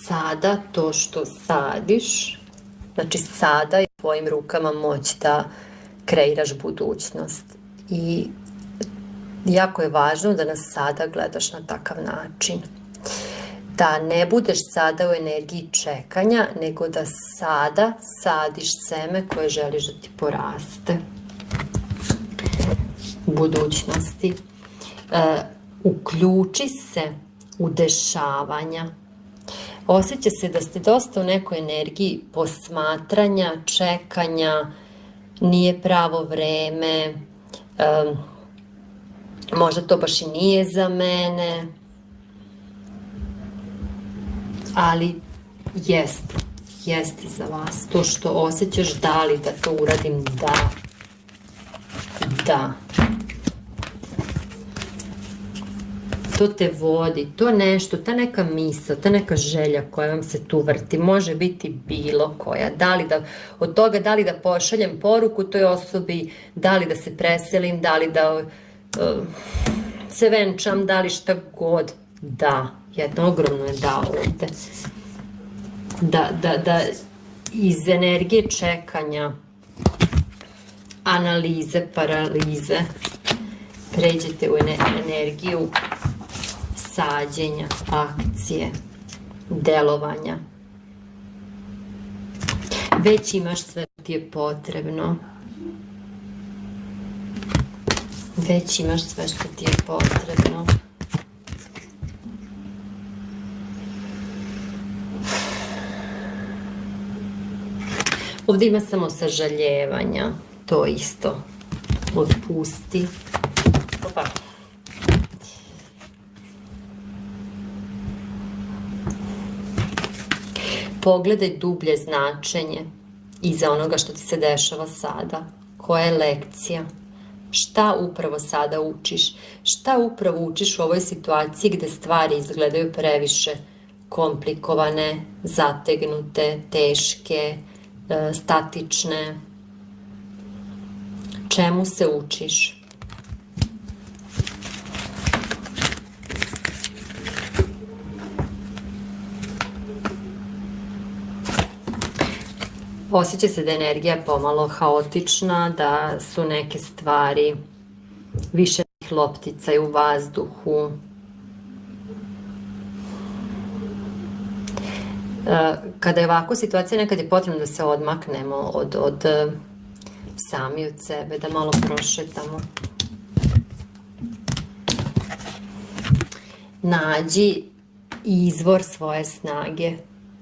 sada to što sadiš, znači sada je u tvojim rukama moć da kreiraš budućnost. I jako je važno da nas sada gledaš na takav način. Da ne budeš sada u energiji čekanja, nego da sada sadiš seme koje želiš da ti poraste u budućnosti. Uključi se u dešavanja. Osjeća se da ste dosta u nekoj energiji posmatranja, čekanja, nije pravo vreme, možda to baš i nije za mene, ali jeste za vas. To što osjećaš, da li da to uradim, da. To te vodi, to nešto, ta neka misao, ta neka želja koja vam se tu vrti, može biti bilo koja. Od toga da li da pošaljem poruku toj osobi, da li da se preselim, da li da se venčam, da li šta god, da. Jedno ogromno je da ovde. Da iz energije čekanja, analize, paralize, pređete u energiju sađenja, akcije, delovanja. Već imaš sve što ti je potrebno. Već imaš sve što ti je potrebno. Ovdje ima samo sažaljevanja. To isto. Otpusti. Opa. Pogledaj dublje značenje iza onoga što ti se dešava sada. Koja je lekcija? Šta upravo sada učiš? Šta upravo učiš u ovoj situaciji gde stvari izgledaju previše komplikovane, zategnute, teške, statične? Čemu se učiš? Osjeća se da je energija pomalo haotična, da su neke stvari više loptica u vazduhu. Kada je ovako situacija, nekad je potrebno da se odmaknemo od sami od sebe, da malo prošetamo. Nađi izvor svoje snage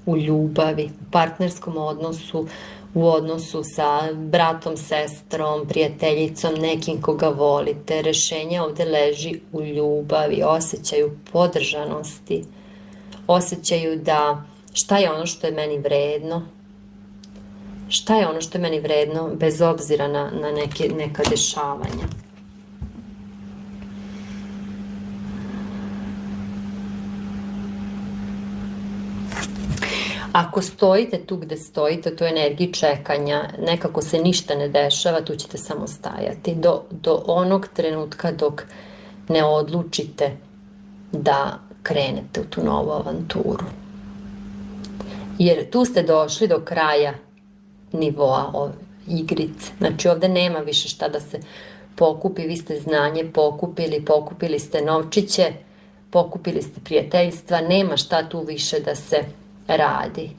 u ljubavi, u partnerskom odnosu, u odnosu sa bratom, sestrom, prijateljicom, nekim koga volite. Rešenje ovde leži u ljubavi, osjećaju podržanosti, osjećaju da šta je ono što je meni vredno, šta je ono što je meni vredno bez obzira na neka dešavanja. Ako stojite tu gde stojite, u toj energiji čekanja, nekako se ništa ne dešava, tu ćete samo stajati. Do onog trenutka dok ne odlučite da krenete u tu novu avanturu. Jer tu ste došli do kraja nivoa ove igrice. Znači ovde nema više šta da se pokupi, vi ste znanje pokupili ste novčiće, pokupili ste prijateljstva, nema šta tu više da se radi.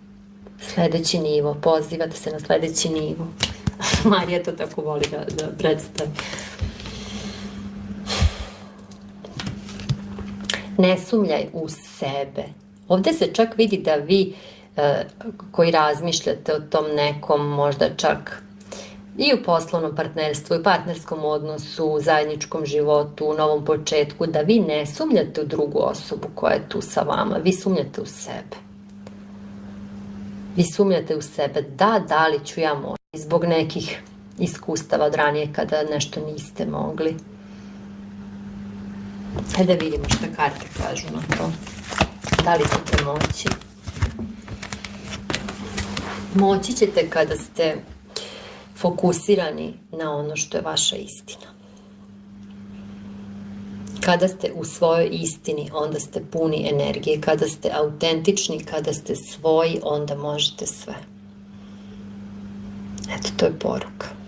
Sledeći nivo, pozivate se na sledeći nivo. Marija to tako voli da predstavi. Ne sumnjaj u sebe. Ovde se čak vidi da vi koji razmišljate o tom nekom, možda čak i u poslovnom partnerstvu, i u partnerskom odnosu, u zajedničkom životu, u novom početku, da vi ne sumnjate u drugu osobu koja je tu sa vama, vi sumnjate u sebe. Vi sumnjate u sebe, da li ću ja moći, zbog nekih iskustava od ranije kada nešto niste mogli. Hajde da vidimo šta karte kažu na to. Da li ćete moći? Moći ćete kada ste fokusirani na ono što je vaša istina. Kada ste u svojoj istini, onda ste puni energije. Kada ste autentični, kada ste svoji, onda možete sve. Eto, to je poruka.